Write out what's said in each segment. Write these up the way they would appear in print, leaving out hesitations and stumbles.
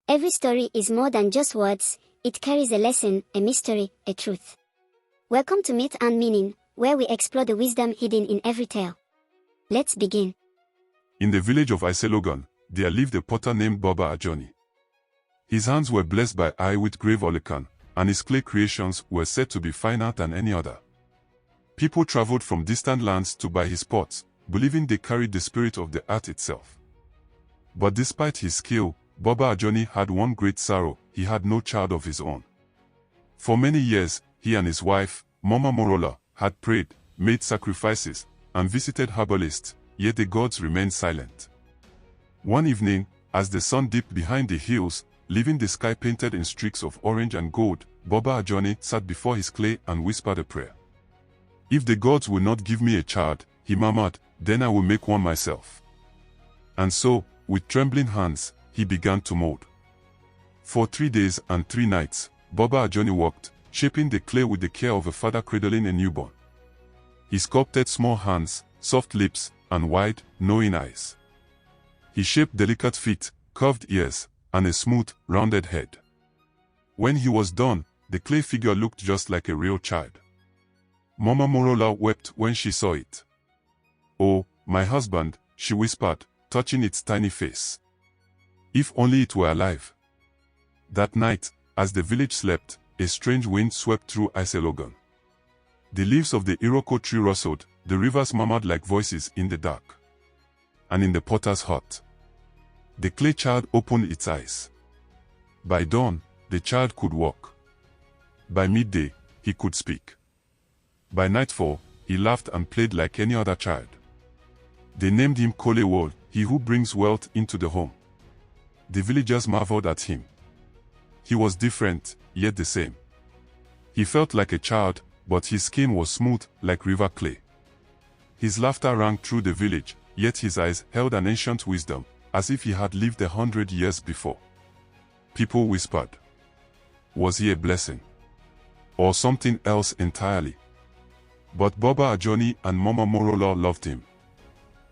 Every story is more than just words, it carries a lesson, a mystery, a truth. Welcome to Myth and Meaning, where we explore the wisdom hidden in every tale. Let's begin. In the village of Iselogan, there lived a potter named Bàbá Àjàní. His hands were blessed by eye with grave olecan, and his clay creations were said to be finer than any other. People traveled from distant lands to buy his pots, believing they carried the spirit of the art itself. But despite his skill, Bàbá Àjàní had one great sorrow: he had no child of his own. For many years, he and his wife, Mama Morola, had prayed, made sacrifices, and visited herbalists, yet the gods remained silent. One evening, as the sun dipped behind the hills, leaving the sky painted in streaks of orange and gold, Bàbá Àjàní sat before his clay and whispered a prayer. "If the gods will not give me a child," he murmured, "then I will make one myself." And so, with trembling hands, he began to mold. For 3 days and 3 nights, Bàbá Àjàní worked, shaping the clay with the care of a father cradling a newborn. He sculpted small hands, soft lips, and wide, knowing eyes. He shaped delicate feet, curved ears, and a smooth, rounded head. When he was done, the clay figure looked just like a real child. Mama Morola wept when she saw it. "Oh, my husband," she whispered, touching its tiny face. "If only it were alive." That night, as the village slept, a strange wind swept through Iselogan. The leaves of the Iroko tree rustled, the rivers murmured like voices in the dark. And in the potter's hut, the clay child opened its eyes. By dawn, the child could walk. By midday, he could speak. By nightfall, he laughed and played like any other child. They named him Kolewol, he who brings wealth into the home. The villagers marveled at him. He was different, yet the same. He felt like a child, but his skin was smooth, like river clay. His laughter rang through the village, yet his eyes held an ancient wisdom, as if he had lived 100 years before. People whispered, was he a blessing? Or something else entirely? But Bàbá Àjàní and Mama Morola loved him.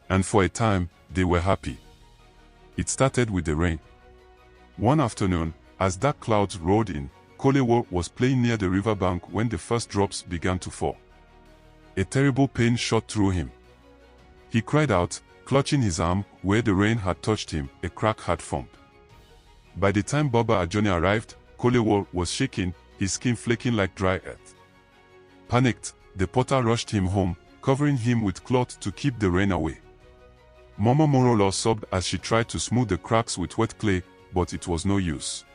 And for a time, they were happy. It started with the rain. One afternoon, as dark clouds rolled in, Kolewol was playing near the riverbank when the first drops began to fall. A terrible pain shot through him. He cried out, clutching his arm. Where the rain had touched him, a crack had formed. By the time Bàbá Àjàní arrived, Kolewol was shaking, his skin flaking like dry earth. Panicked, the potter rushed him home, covering him with cloth to keep the rain away. Mama Morola sobbed as she tried to smooth the cracks with wet clay, but it was no use.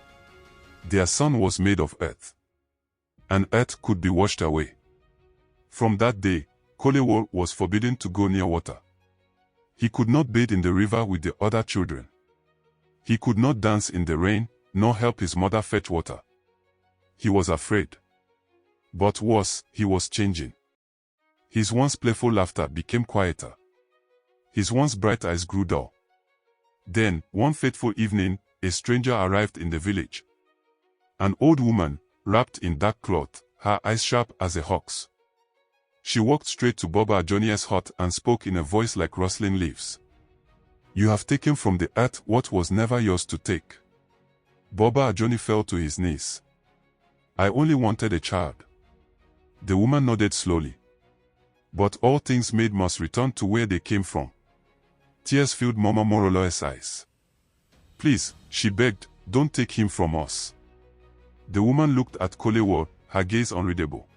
Their son was made of earth, and earth could be washed away. From that day, Kolewol was forbidden to go near water. He could not bathe in the river with the other children. He could not dance in the rain, nor help his mother fetch water. He was afraid. But worse, he was changing. His once playful laughter became quieter. His once bright eyes grew dull. Then, one fateful evening, a stranger arrived in the village. An old woman, wrapped in dark cloth, her eyes sharp as a hawk's. She walked straight to Bàbá Àjàní's hut and spoke in a voice like rustling leaves. "You have taken from the earth what was never yours to take." Bàbá Àjàní fell to his knees. "I only wanted a child." The woman nodded slowly. "But all things made must return to where they came from." Tears filled Mama Morola's eyes. "Please," she begged, "don't take him from us." The woman looked at Kolewol, her gaze unreadable.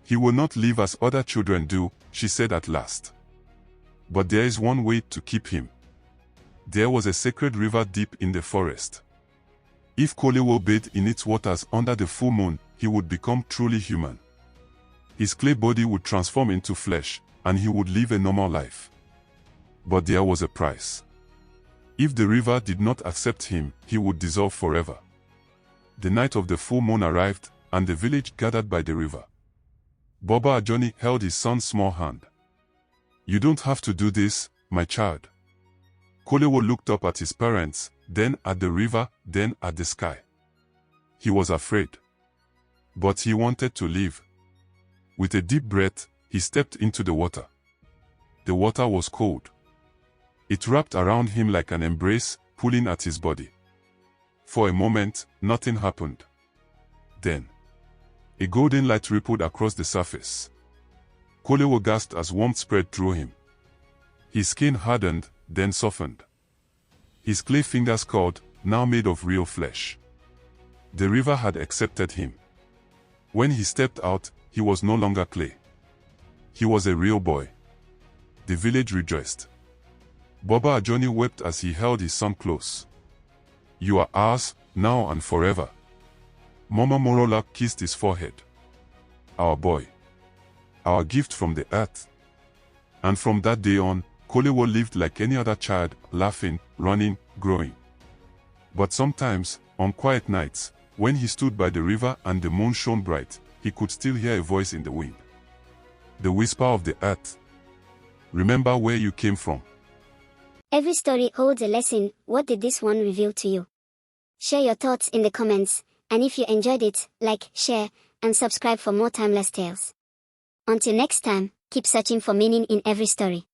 "He will not live as other children do," she said at last. "But there is one way to keep him." There was a sacred river deep in the forest. If Kolewol bathed in its waters under the full moon, he would become truly human. His clay body would transform into flesh, and he would live a normal life. But there was a price. If the river did not accept him, he would dissolve forever. The night of the full moon arrived, and the village gathered by the river. Bàbá Àjàní held his son's small hand. "You don't have to do this, my child." Kolewol looked up at his parents, then at the river, then at the sky. He was afraid. But he wanted to live. With a deep breath, he stepped into the water. The water was cold. It wrapped around him like an embrace, pulling at his body. For a moment, nothing happened. Then, a golden light rippled across the surface. Kolewo gasped as warmth spread through him. His skin hardened, then softened. His clay fingers curled, now made of real flesh. The river had accepted him. When he stepped out, he was no longer clay. He was a real boy. The village rejoiced. Bàbá Àjàní wept as he held his son close. "You are ours, now and forever." Mama Morola kissed his forehead. "Our boy. Our gift from the earth." And from that day on, Kolewo lived like any other child, laughing, running, growing. But sometimes, on quiet nights, when he stood by the river and the moon shone bright, he could still hear a voice in the wind. The whisper of the earth. "Remember where you came from." Every story holds a lesson. What did this one reveal to you? Share your thoughts in the comments, and if you enjoyed it, like, share, and subscribe for more timeless tales. Until next time, keep searching for meaning in every story.